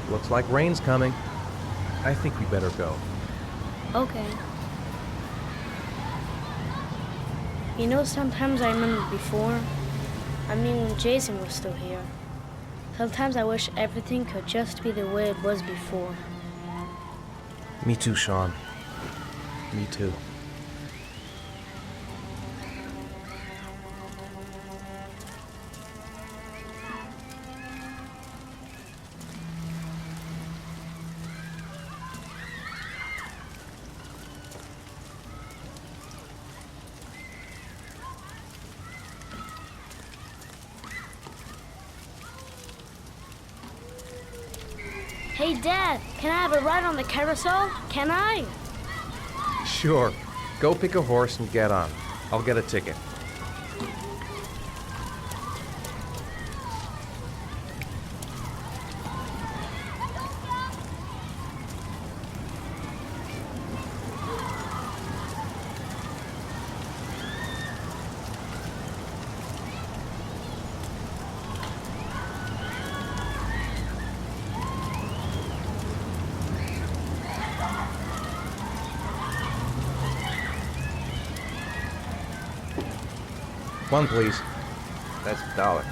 Looks like rain's coming. I think we better go. Okay. You know, sometimes I remember before. I mean, when Jason was still here. Sometimes I wish everything could just be the way it was before. Me too, Sean. Me too. Hey, Dad, can I have a ride on the carousel? Can I? Sure. Go pick a horse and get on. I'll get a ticket. One, please. That's $1.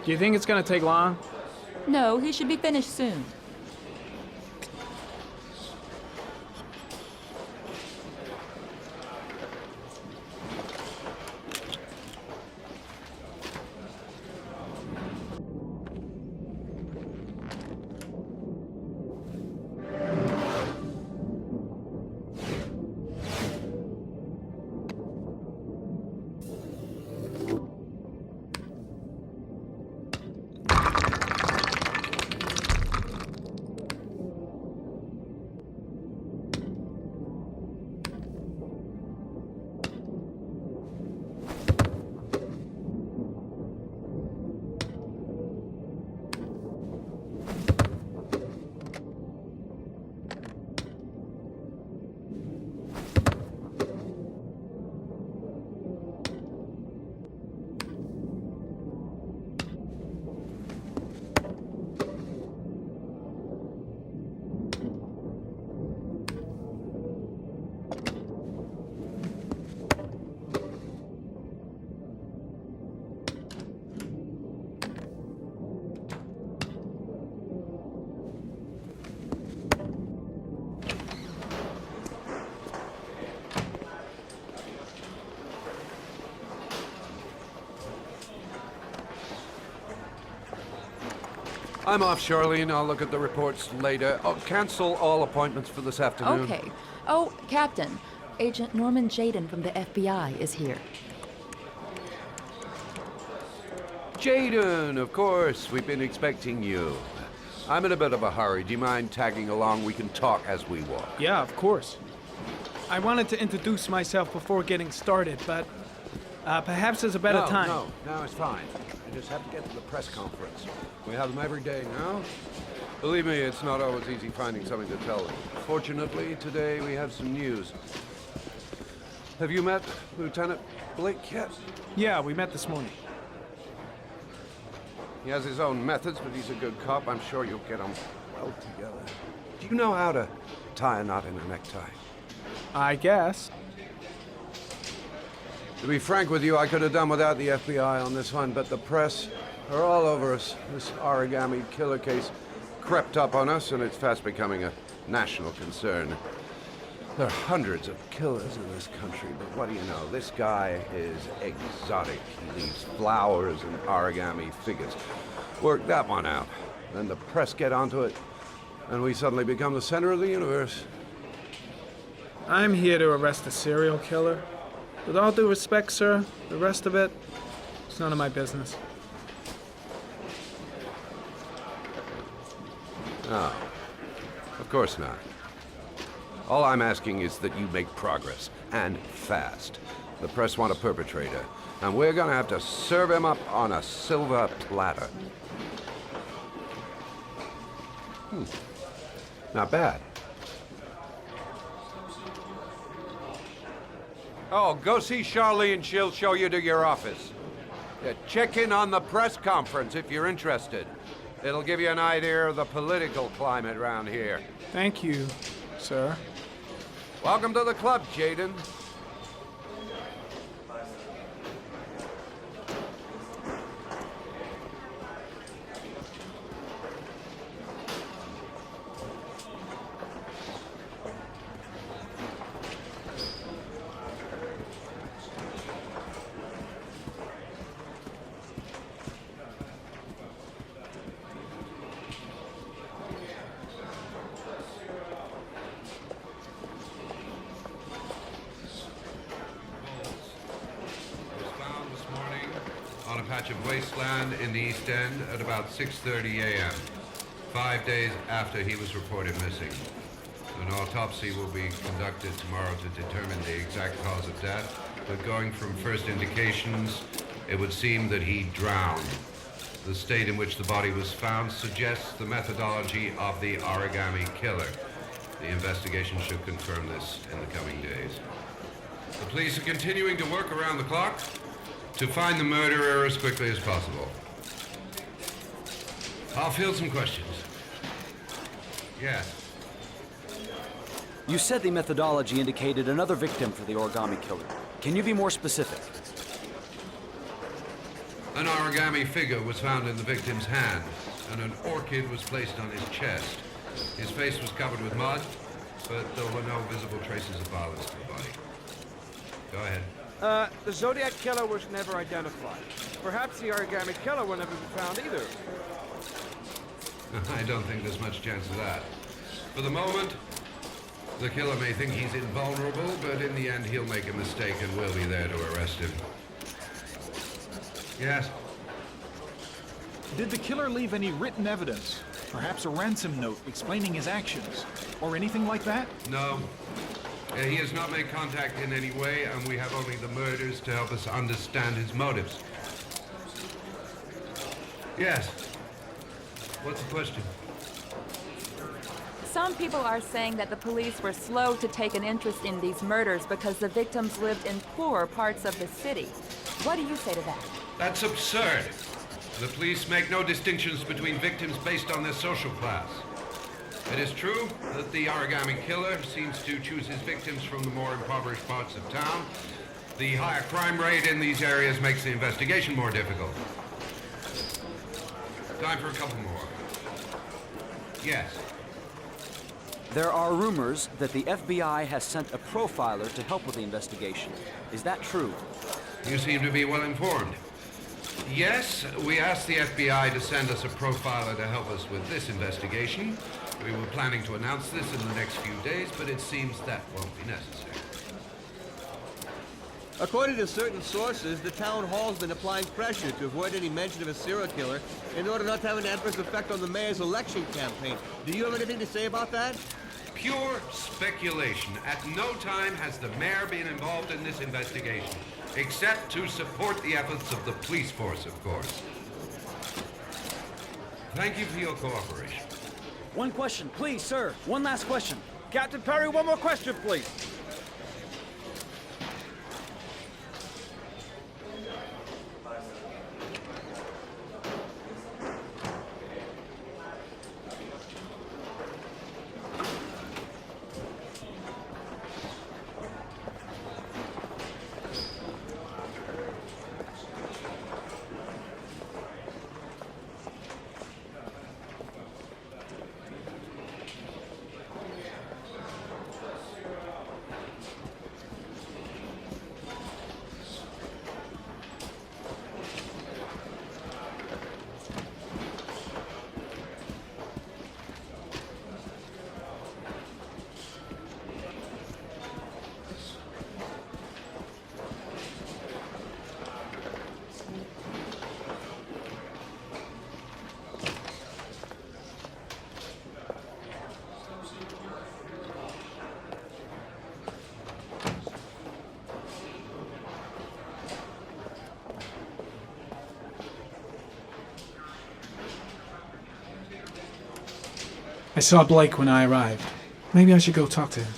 Do you think it's gonna take long? No, he should be finished soon. I'm off, Charlene. I'll look at the reports later. Oh, cancel all appointments for this afternoon. Okay. Oh, Captain. Agent Norman Jaden from the FBI is here. Jaden, of course. We've been expecting you. I'm in a bit of a hurry. Do you mind tagging along? We can talk as we walk. Yeah, of course. I wanted to introduce myself before getting started, but perhaps there's a better time. No, it's fine. I just have to get to the press conference. We have them every day now. Believe me, it's not always easy finding something to tell them. Fortunately, today we have some news. Have you met Lieutenant Blake yet? Yeah, we met this morning. He has his own methods, but he's a good cop. I'm sure you'll get on well together. Do you know how to tie a knot in a necktie? I guess. To be frank with you, I could have done without the FBI on this one, but the press are all over us. This origami killer case crept up on us, and it's fast becoming a national concern. There are hundreds of killers in this country, but what do you know? This guy is exotic. He leaves flowers and origami figures. Work that one out. Then the press get onto it, and we suddenly become the center of the universe. I'm here to arrest a serial killer. With all due respect, sir, the rest of it, it's none of my business. No, of course not. All I'm asking is that you make progress, and fast. The press want a perpetrator, and we're gonna have to serve him up on a silver platter. Not bad. Oh, go see Charlene. She'll show you to your office. Yeah, check in on the press conference if you're interested. It'll give you an idea of the political climate around here. Thank you, sir. Welcome to the club, Jaden. On a patch of wasteland in the East End at about 6:30 a.m., 5 days after he was reported missing. An autopsy will be conducted tomorrow to determine the exact cause of death, but going from first indications, it would seem that he drowned. The state in which the body was found suggests the methodology of the origami killer. The investigation should confirm this in the coming days. The police are continuing to work around the clock to find the murderer as quickly as possible. I'll field some questions. Yes. You said the methodology indicated another victim for the origami killer. Can you be more specific? An origami figure was found in the victim's hand, and an orchid was placed on his chest. His face was covered with mud, but there were no visible traces of violence to the body. Go ahead. The Zodiac killer was never identified. Perhaps the origami killer will never be found either. I don't think there's much chance of that. For the moment, the killer may think he's invulnerable, but in the end he'll make a mistake and we'll be there to arrest him. Yes? Did the killer leave any written evidence? Perhaps a ransom note explaining his actions? Or anything like that? No. He has not made contact in any way, and we have only the murders to help us understand his motives. Yes. What's the question? Some people are saying that the police were slow to take an interest in these murders because the victims lived in poorer parts of the city. What do you say to that? That's absurd. The police make no distinctions between victims based on their social class. It is true that the origami killer seems to choose his victims from the more impoverished parts of town. The higher crime rate in these areas makes the investigation more difficult. Time for a couple more. Yes. There are rumors that the FBI has sent a profiler to help with the investigation. Is that true? You seem to be well informed. Yes, we asked the FBI to send us a profiler to help us with this investigation. We were planning to announce this in the next few days, but it seems that won't be necessary. According to certain sources, the town hall's been applying pressure to avoid any mention of a serial killer in order not to have an adverse effect on the mayor's election campaign. Do you have anything to say about that? Pure speculation. At no time has the mayor been involved in this investigation, except to support the efforts of the police force, of course. Thank you for your cooperation. One question, please, sir. One last question. Captain Perry, one more question, please. I saw Blake when I arrived. Maybe I should go talk to him.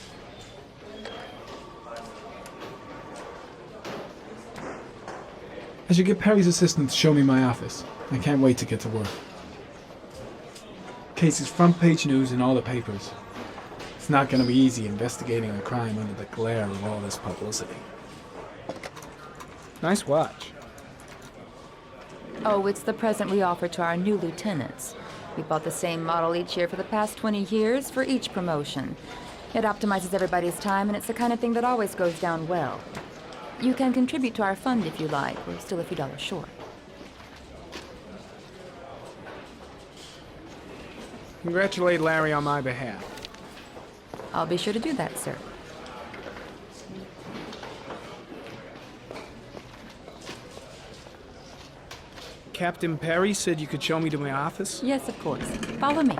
I should get Perry's assistant to show me my office. I can't wait to get to work. Case is front page news in all the papers. It's not going to be easy investigating a crime under the glare of all this publicity. Nice watch. Oh, it's the present we offer to our new lieutenants. We bought the same model each year for the past 20 years for each promotion. It optimizes everybody's time, and it's the kind of thing that always goes down well. You can contribute to our fund if you like. We're still a few dollars short. Congratulate Larry on my behalf. I'll be sure to do that, sir. Captain Perry said you could show me to my office? Yes, of course. Follow me.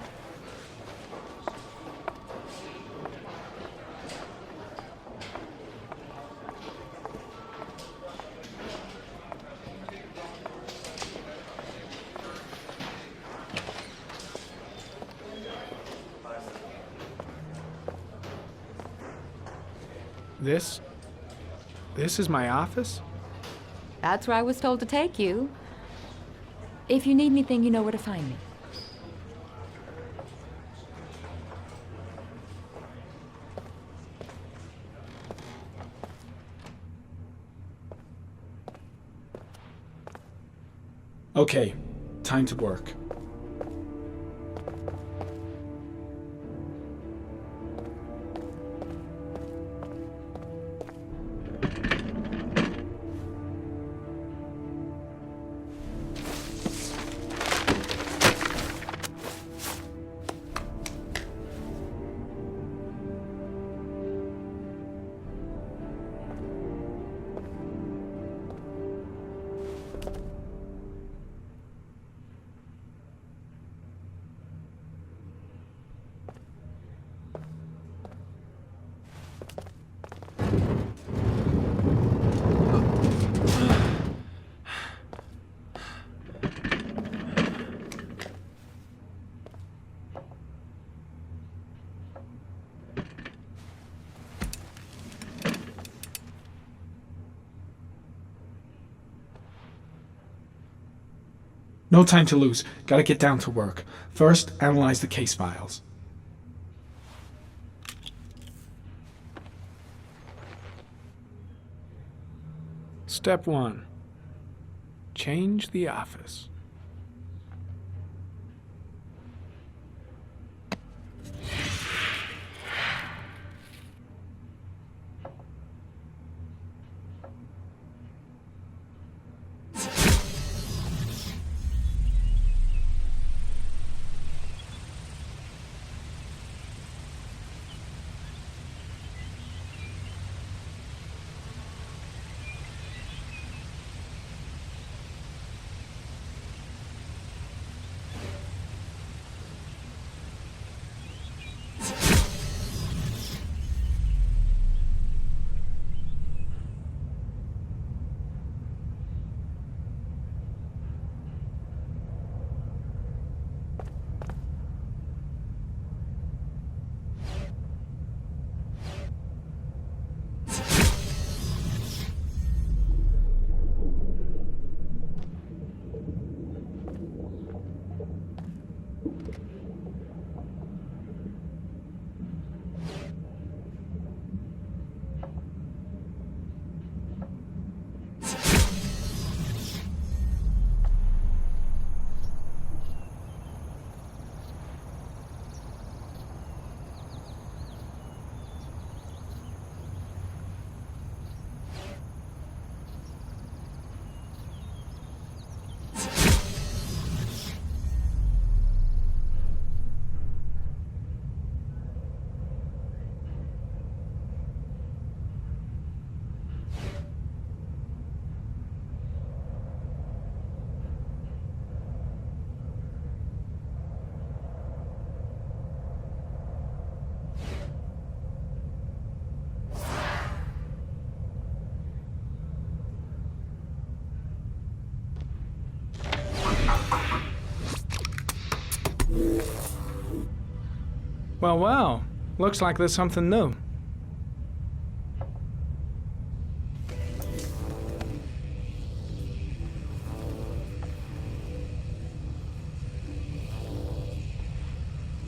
This is my office? That's where I was told to take you. If you need anything, you know where to find me. Okay, time to work. No time to lose. Gotta get down to work. First, analyze the case files. Step 1. Change the office. Well, looks like there's something new.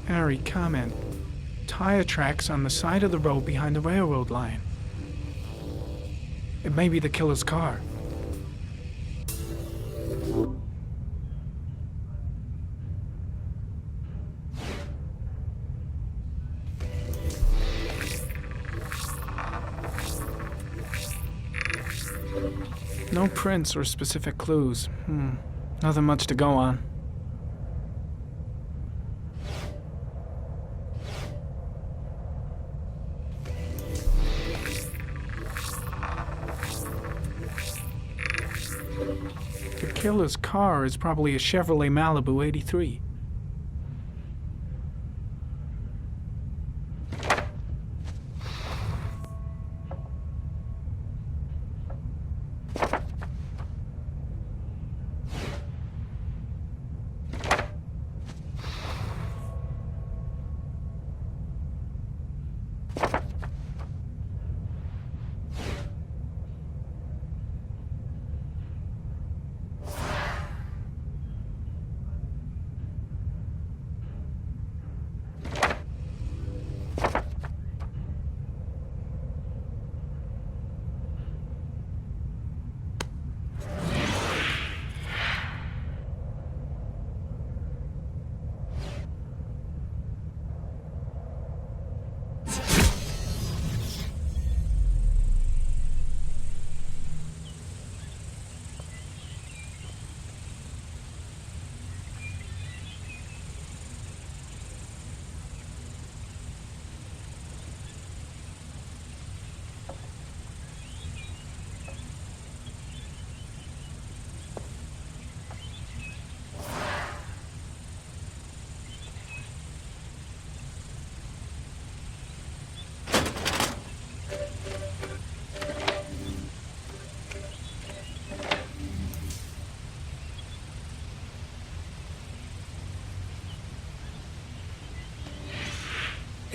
Harry, comment. Tire tracks on the side of the road behind the railroad line. It may be the killer's car. No prints or specific clues. Nothing much to go on. The killer's car is probably a Chevrolet Malibu 83.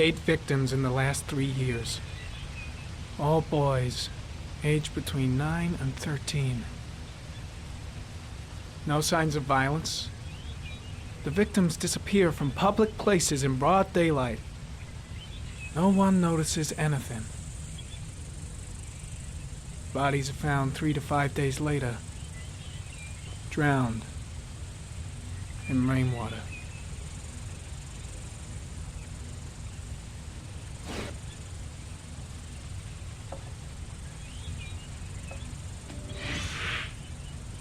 8 victims in the last 3 years. All boys, aged between 9 and 13. No signs of violence. The victims disappear from public places in broad daylight. No one notices anything. Bodies are found 3 to 5 days later, drowned in rainwater.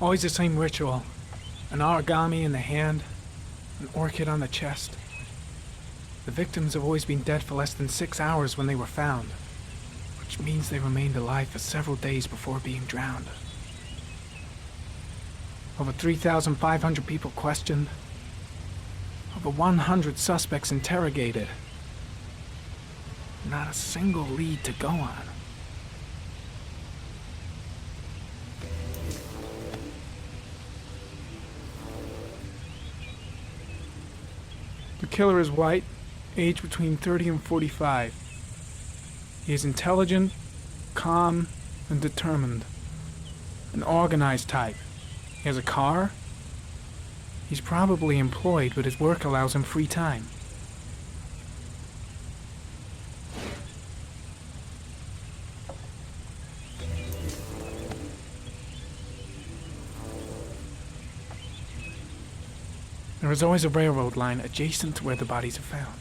Always the same ritual. An origami in the hand, an orchid on the chest. The victims have always been dead for less than 6 hours when they were found, which means they remained alive for several days before being drowned. Over 3,500 people questioned. Over 100 suspects interrogated. Not a single lead to go on. The killer is white, aged between 30 and 45. He is intelligent, calm, and determined. An organized type. He has a car. He's probably employed, but his work allows him free time. There is always a railroad line adjacent to where the bodies are found.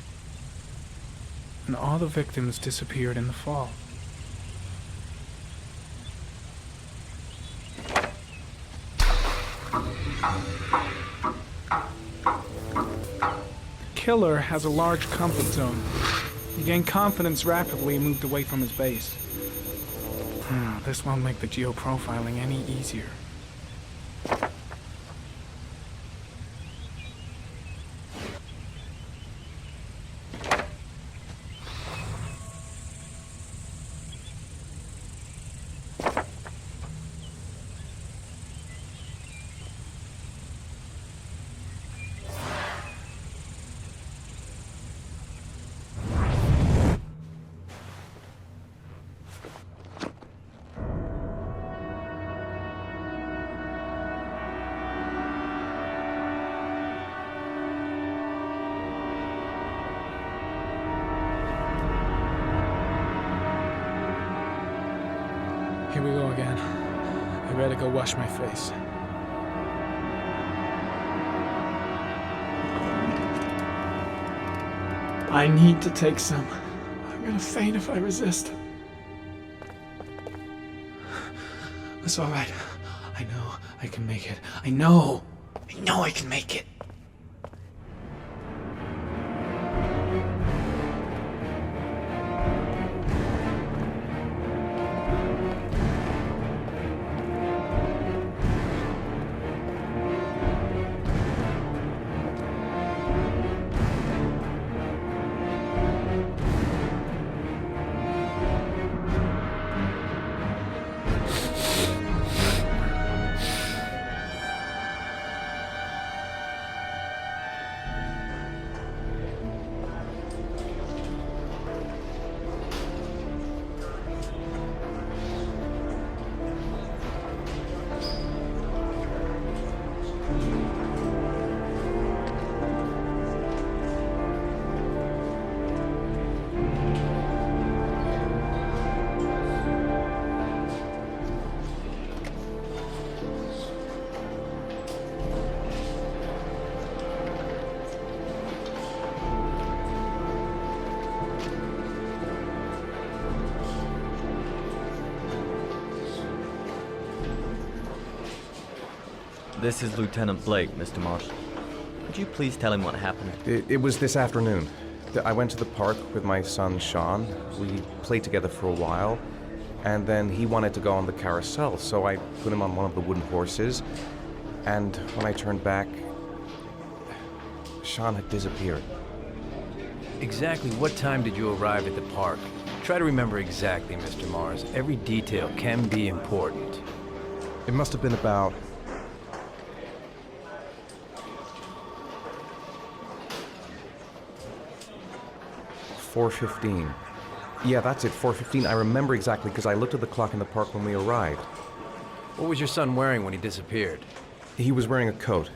And all the victims disappeared in the fall. The killer has a large comfort zone. He gained confidence rapidly and moved away from his base. This won't make the geoprofiling any easier. Here we go again. I better go wash my face. I need to take some. I'm gonna faint if I resist. It's all right. I know I can make it. I know I can make it. This is Lieutenant Blake, Mr. Marsh. Could you please tell him what happened? It was this afternoon. I went to the park with my son, Sean. We played together for a while, and then he wanted to go on the carousel, so I put him on one of the wooden horses, and when I turned back, Sean had disappeared. Exactly what time did you arrive at the park? Try to remember exactly, Mr. Mars. Every detail can be important. It must have been about... 4:15. Yeah, that's it, 4:15. I remember exactly because I looked at the clock in the park when we arrived. What was your son wearing when he disappeared? He was wearing a coat.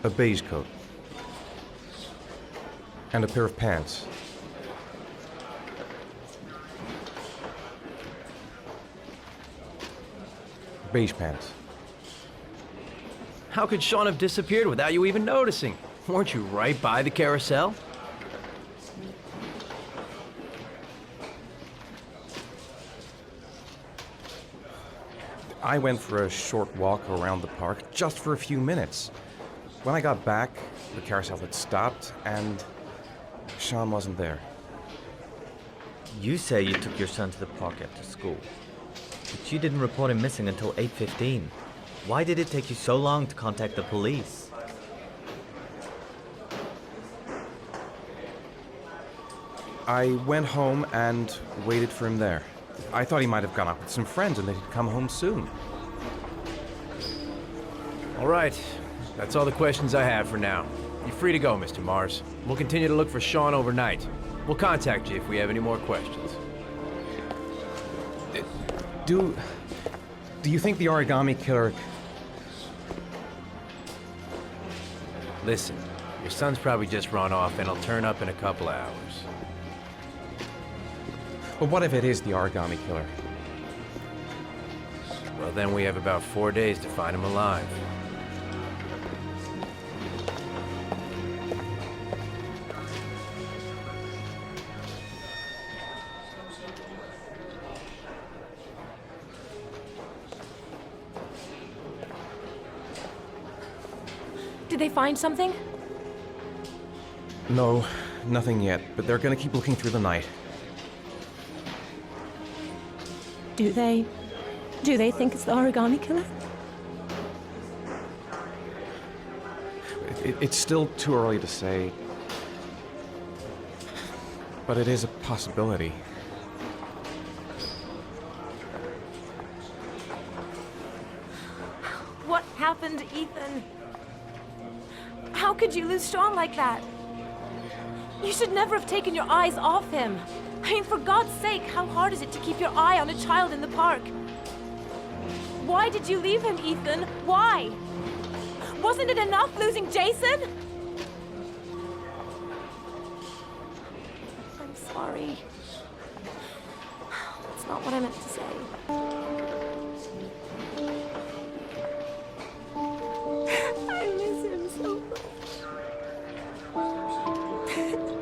A beige coat. And a pair of pants. Beige pants. How could Sean have disappeared without you even noticing? Weren't you right by the carousel? I went for a short walk around the park, just for a few minutes. When I got back, the carousel had stopped, and Sean wasn't there. You say you took your son to the park after school, but you didn't report him missing until 8:15. Why did it take you so long to contact the police? I went home and waited for him there. I thought he might have gone out with some friends and that he'd come home soon. All right. That's all the questions I have for now. You're free to go, Mr. Mars. We'll continue to look for Sean overnight. We'll contact you if we have any more questions. Do you think the origami killer... Listen, your son's probably just run off and he'll turn up in a couple of hours. But what if it is the origami killer? Well, then we have about 4 days to find him alive. Did they find something? No, nothing yet, but they're gonna keep looking through the night. Do they think it's the origami killer? It's still too early to say, but it is a possibility. What happened, Ethan? How could you lose Sean like that? You should never have taken your eyes off him. I mean, for God's sake, how hard is it to keep your eye on a child in the park? Why did you leave him, Ethan? Why? Wasn't it enough losing Jason? I'm sorry. That's not what I meant to say. I miss him so much. Ha ha ha.